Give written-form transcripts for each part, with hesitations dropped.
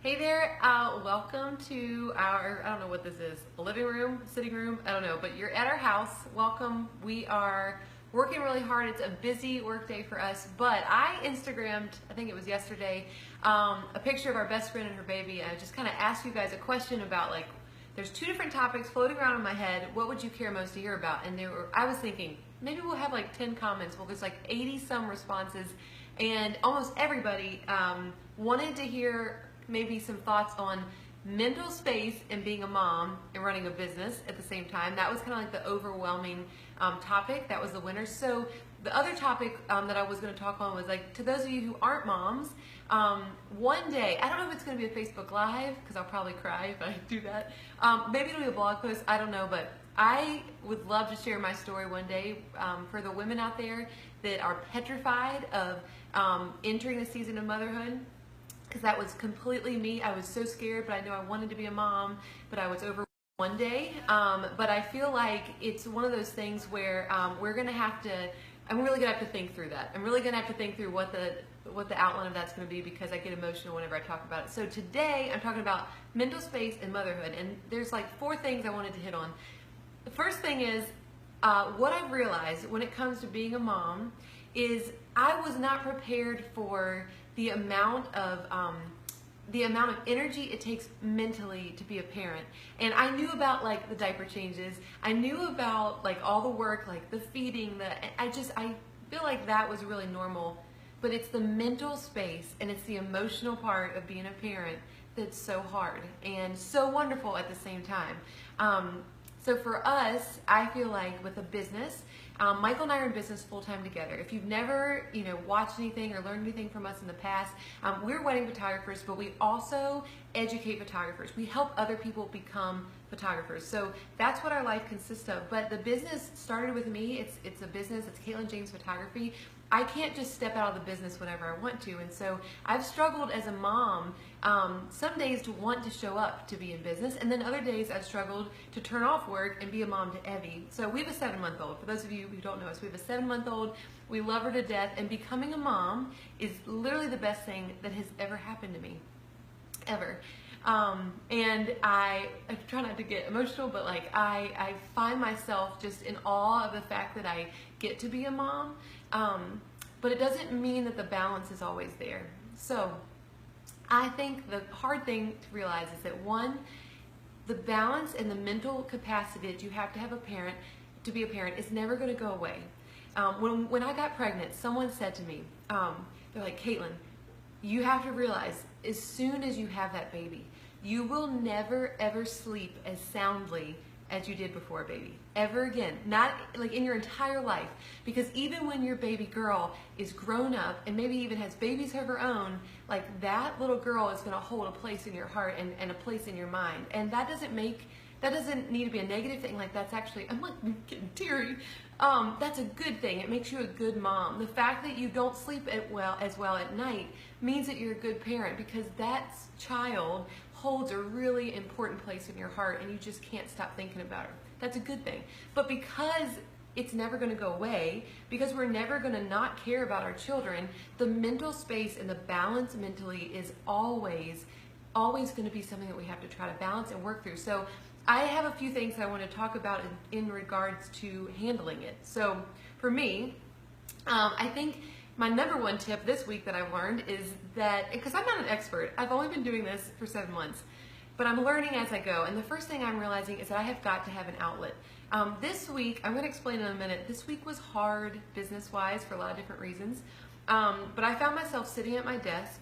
Hey there, welcome to our, I don't know what this is, a living room, sitting room, I don't know, but you're at our house. Welcome. We are working really hard. It's a busy work day for us, but I Instagrammed, I think it was yesterday, a picture of our best friend and her baby, and I just kind of asked you guys a question about, like, there's two different topics floating around in my head. What would you care most to hear about? And I was thinking, maybe we'll have like 10 comments. Well, there's like 80 some responses, and almost everybody wanted to hear maybe some thoughts on mental space and being a mom and running a business at the same time. That was kind of like the overwhelming topic. That was the winner. So the other topic that I was going to talk on was, like, to those of you who aren't moms, one day, I don't know if it's going to be a Facebook Live, because I'll probably cry if I do that. Maybe it'll be a blog post, I don't know, but I would love to share my story one day for the women out there that are petrified of entering the season of motherhood. Because that was completely me. I was so scared, but I knew I wanted to be a mom, but I was overwhelmed one day. But I feel like it's one of those things where I'm really gonna have to think through that. I'm really gonna have to think through what the outline of that's gonna be, because I get emotional whenever I talk about it. So today I'm talking about mental space and motherhood, and there's like 4 things I wanted to hit on. The first thing is, what I've realized when it comes to being a mom is I was not prepared for the amount of energy it takes mentally to be a parent. And I knew about, like, the diaper changes. I knew about, like, all the work, like the feeding, I feel like that was really normal. But it's the mental space and it's the emotional part of being a parent that's so hard and so wonderful at the same time. So for us, I feel like with a business, Michael and I are in business full-time together. If you've never, watched anything or learned anything from us in the past, we're wedding photographers, but we also educate photographers. We help other people become photographers. So that's what our life consists of. But the business started with me. It's a business. It's Katelyn James Photography. I can't just step out of the business whenever I want to. And so I've struggled as a mom some days to want to show up to be in business, and then other days I've struggled to turn off work and be a mom to Evie. So we have a 7-month-old. For those of you who don't know us, we have a 7-month-old. We love her to death, and becoming a mom is literally the best thing that has ever happened to me, ever. And I try not to get emotional, but like I find myself just in awe of the fact that I get to be a mom. But it doesn't mean that the balance is always there. So I think the hard thing to realize is that, one, the balance and the mental capacity that you have to have to be a parent is never going to go away. When I got pregnant, someone said to me, they're like, Katelyn, you have to realize, as soon as you have that baby, you will never ever sleep as soundly as you did before a baby, ever again, not like in your entire life. Because even when your baby girl is grown up and maybe even has babies of her own, like, that little girl is gonna hold a place in your heart and a place in your mind. And that doesn't need to be a negative thing. Like, that's actually, I'm like getting teary. That's a good thing. It makes you a good mom. The fact that you don't sleep as well at night means that you're a good parent, because that child holds a really important place in your heart and you just can't stop thinking about her. That's a good thing. But because it's never going to go away, because we're never going to not care about our children, the mental space and the balance mentally is always going to be something that we have to try to balance and work through. So I have a few things that I want to talk about in regards to handling it. So for me, I think my number 1 tip this week that I've learned is that, because I'm not an expert, I've only been doing this for 7 months, but I'm learning as I go. And the first thing I'm realizing is that I have got to have an outlet. This week, I'm going to explain in a minute, this week was hard business-wise for a lot of different reasons. But I found myself sitting at my desk,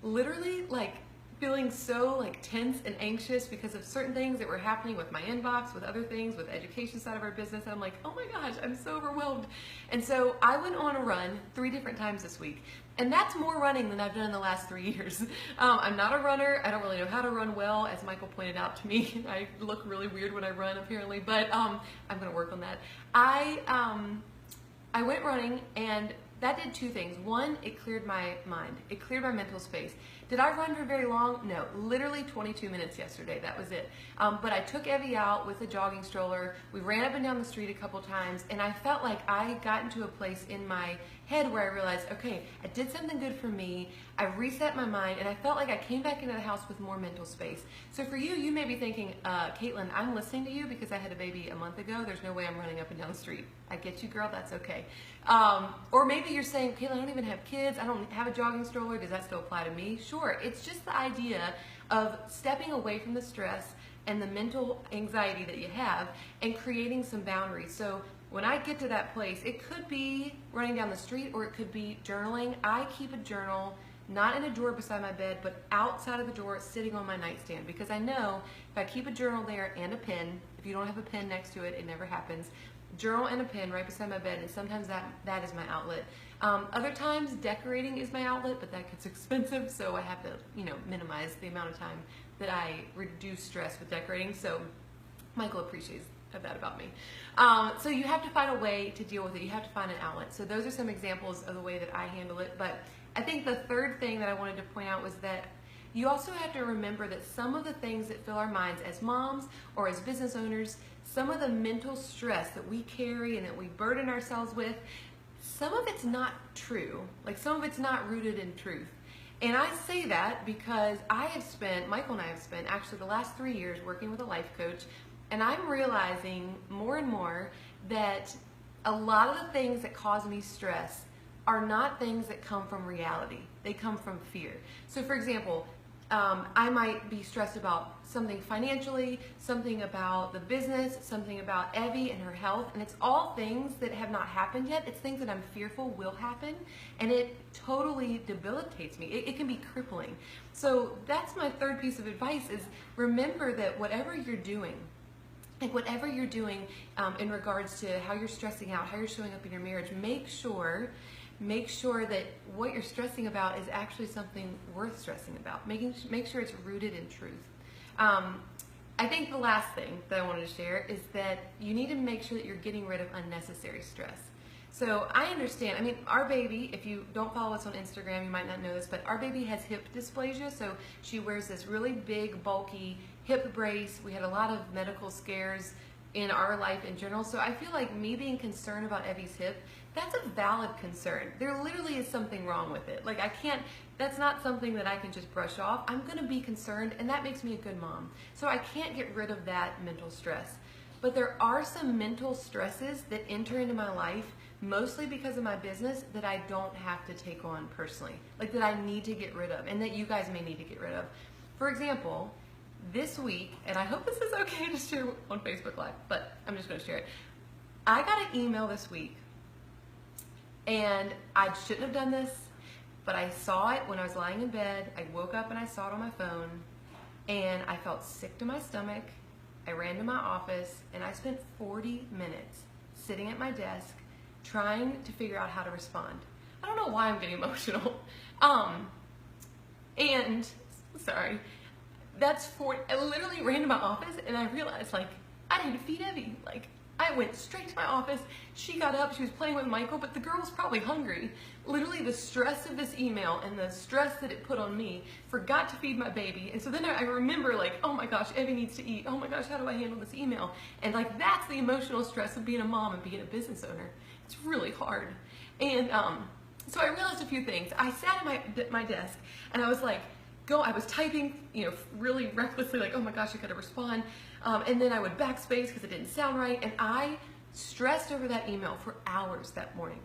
literally like feeling so like tense and anxious because of certain things that were happening with my inbox, with other things, with the education side of our business. And I'm like, oh my gosh, I'm so overwhelmed. And so I went on a run 3 different times this week. And that's more running than I've done in the last 3 years. I'm not a runner. I don't really know how to run well, as Michael pointed out to me. I look really weird when I run, apparently, but I'm going to work on that. I went running, and that did 2 things. One, it cleared my mind. It cleared my mental space. Did I run for very long? No, literally 22 minutes yesterday. That was it. But I took Evie out with a jogging stroller. We ran up and down the street a couple times, and I felt like I got into a place in my head where I realized, okay, I did something good for me, I reset my mind, and I felt like I came back into the house with more mental space. So for you, you may be thinking, Katelyn, I'm listening to you because I had a baby a month ago. There's no way I'm running up and down the street. I get you, girl, that's okay. Or maybe you're saying, Katelyn, I don't even have kids, I don't have a jogging stroller, does that still apply to me? Sure, it's just the idea of stepping away from the stress and the mental anxiety that you have and creating some boundaries. So when I get to that place, it could be running down the street or it could be journaling. I keep a journal, not in a drawer beside my bed, but outside of the drawer sitting on my nightstand, because I know if I keep a journal there and a pen, if you don't have a pen next to it, it never happens. Journal and a pen right beside my bed, and sometimes that is my outlet. Other times decorating is my outlet, but that gets expensive, so I have to, minimize the amount of time that I reduce stress with decorating. So Michael appreciates that about me. So you have to find a way to deal with it. You have to find an outlet. So those are some examples of the way that I handle it. But I think the third thing that I wanted to point out was that you also have to remember that some of the things that fill our minds as moms or as business owners, some of the mental stress that we carry and that we burden ourselves with, some of it's not true. Like, some of it's not rooted in truth. And I say that because Michael and I have spent actually the last 3 years working with a life coach, and I'm realizing more and more that a lot of the things that cause me stress are not things that come from reality. They come from fear. So for example, I might be stressed about something financially, something about the business, something about Evie and her health, and it's all things that have not happened yet. It's things that I'm fearful will happen, and it totally debilitates me. It can be crippling. So that's my third piece of advice, is remember that whatever you're doing, in regards to how you're stressing out, how you're showing up in your marriage, make sure that what you're stressing about is actually something worth stressing about. Make sure it's rooted in truth. I think the last thing that I wanted to share is that you need to make sure that you're getting rid of unnecessary stress. So I understand, our baby, if you don't follow us on Instagram, you might not know this, but our baby has hip dysplasia, so she wears this really big, bulky hip brace. We had a lot of medical scares in our life in general, so I feel like me being concerned about Evie's hip, that's a valid concern. There literally is something wrong with it. Like, that's not something that I can just brush off. I'm gonna be concerned, and that makes me a good mom. So I can't get rid of that mental stress. But there are some mental stresses that enter into my life, mostly because of my business, that I don't have to take on personally, like that I need to get rid of, and that you guys may need to get rid of. For example, this week, and I hope this is okay to share on Facebook Live, but I'm just gonna share it. I got an email this week, and I shouldn't have done this, but I saw it when I was lying in bed. I woke up and I saw it on my phone, and I felt sick to my stomach. I ran to my office, and I spent 40 minutes sitting at my desk trying to figure out how to respond. I don't know why I'm getting emotional. And sorry, I literally ran to my office, and I realized, I need to feed Evie. I went straight to my office. She got up, she was playing with Michael, but the girl was probably hungry. Literally, the stress of this email and the stress that it put on me, forgot to feed my baby. And so then I remember, oh my gosh, Evie needs to eat. Oh my gosh, how do I handle this email? And that's the emotional stress of being a mom and being a business owner. It's really hard. And so I realized a few things. I sat at my desk, and I was I was typing, really recklessly, oh my gosh, I gotta respond. And then I would backspace because it didn't sound right. And I stressed over that email for hours that morning,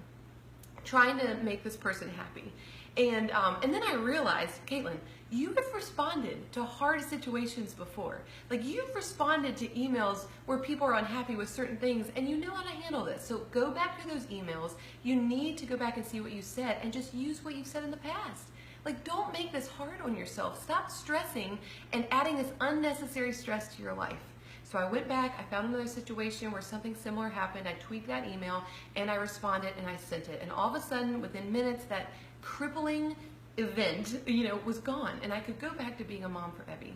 trying to make this person happy. And then I realized, Katelyn, you have responded to hard situations before. You've responded to emails where people are unhappy with certain things, and you know how to handle this. So go back to those emails. You need to go back and see what you said, and just use what you've said in the past. Don't make this hard on yourself. Stop stressing and adding this unnecessary stress to your life. So I went back, I found another situation where something similar happened. I tweaked that email, and I responded, and I sent it. And all of a sudden, within minutes, that crippling event, was gone, and I could go back to being a mom for Evie.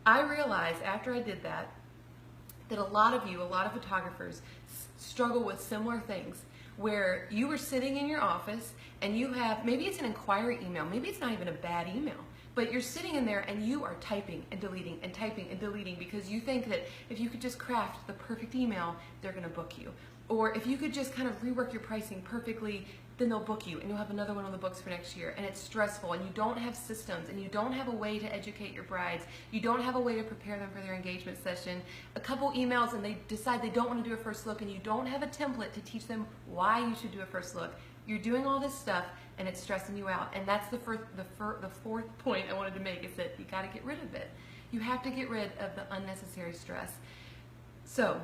I realized after I did that a lot of photographers struggle with similar things, where you were sitting in your office and you have, maybe it's an inquiry email, maybe it's not even a bad email, but you're sitting in there and you are typing and deleting and typing and deleting because you think that if you could just craft the perfect email, they're gonna book you. Or if you could just kind of rework your pricing perfectly, then they'll book you and you'll have another one on the books for next year, and it's stressful, and you don't have systems, and you don't have a way to educate your brides, you don't have a way to prepare them for their engagement session, a couple emails and they decide they don't want to do a first look, and you don't have a template to teach them why you should do a first look. You're doing all this stuff and it's stressing you out. And that's the fourth point I wanted to make, is that you got to get rid of it. You have to get rid of the unnecessary stress. So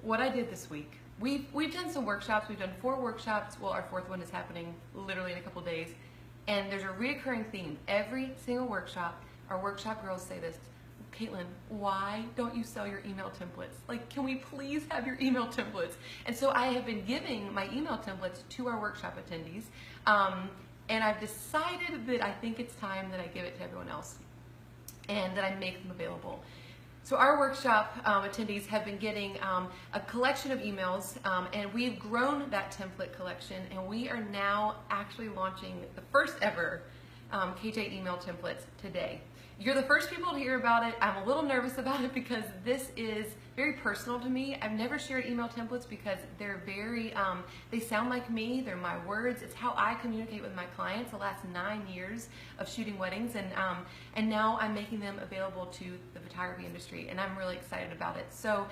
what I did this week, we've done some workshops. We've done 4 workshops. Well, our 4th one is happening literally in a couple days. And there's a reoccurring theme. Every single workshop, our workshop girls say this: Katelyn, why don't you sell your email templates? Like, can we please have your email templates? And so I have been giving my email templates to our workshop attendees. And I've decided that I think it's time that I give it to everyone else and that I make them available. So our workshop attendees have been getting a collection of emails, and we've grown that template collection, and we are now actually launching the first ever KJ email templates today. You're the first people to hear about it. I'm a little nervous about it because this is very personal to me. I've never shared email templates because they're very, they sound like me, they're my words. It's how I communicate with my clients the last 9 years of shooting weddings, and now I'm making them available to the photography industry, and I'm really excited about it. So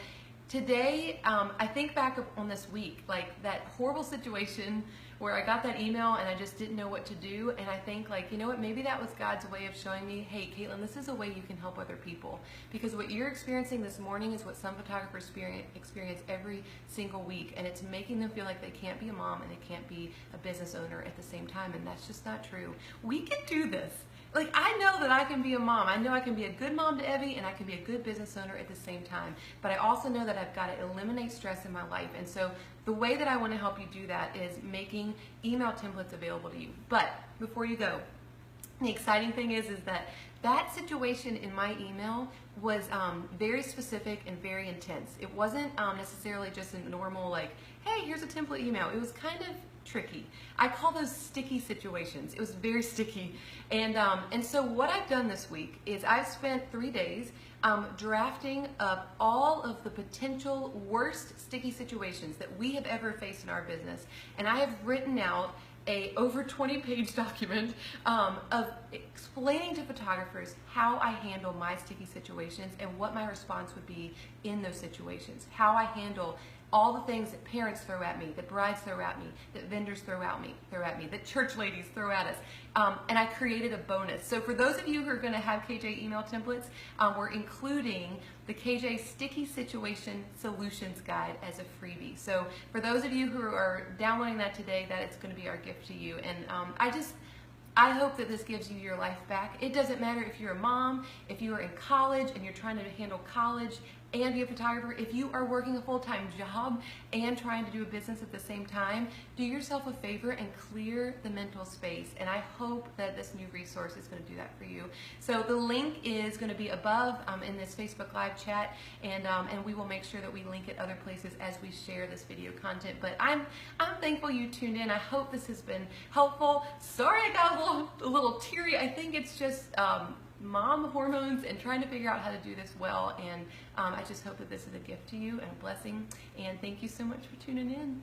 today, I think back on this week, like that horrible situation where I got that email and I just didn't know what to do, and I think, like, you know what, maybe that was God's way of showing me, hey Katelyn, this is a way you can help other people, because what you're experiencing this morning is what some photographers experience every single week, and it's making them feel like they can't be a mom and they can't be a business owner at the same time, and that's just not true. We can do this. Like, I know that I can be a mom. I know I can be a good mom to Evie, and I can be a good business owner at the same time. But I also know that I've got to eliminate stress in my life. And so the way that I want to help you do that is making email templates available to you. But before you go, the exciting thing is that situation in my email was very specific and very intense. It wasn't necessarily just a normal, like, hey, here's a template email. It was kind of tricky. I call those sticky situations. It was very sticky. And so what I've done this week is I've spent 3 days drafting up all of the potential worst sticky situations that we have ever faced in our business. And I have written out a over 20-page document of explaining to photographers how I handle my sticky situations and what my response would be in those situations, how I handle all the things that parents throw at me, that brides throw at me, that vendors throw at me, that church ladies throw at us. And I created a bonus. So for those of you who are going to have KJ email templates, we're including the KJ Sticky Situation Solutions Guide as a freebie. So for those of you who are downloading that today, that it's going to be our gift to you. And I hope that this gives you your life back. It doesn't matter if you're a mom, if you are in college and you're trying to handle college and be a photographer, if you are working a full-time job and trying to do a business at the same time, do yourself a favor and clear the mental space. And I hope that this new resource is going to do that for you. So the link is going to be above in this Facebook Live chat, and we will make sure that we link it other places as we share this video content. But I'm thankful you tuned in. I hope this has been helpful. Sorry I got a little teary. I think it's just mom hormones and trying to figure out how to do this well, and I just hope that this is a gift to you and a blessing, and thank you so much for tuning in.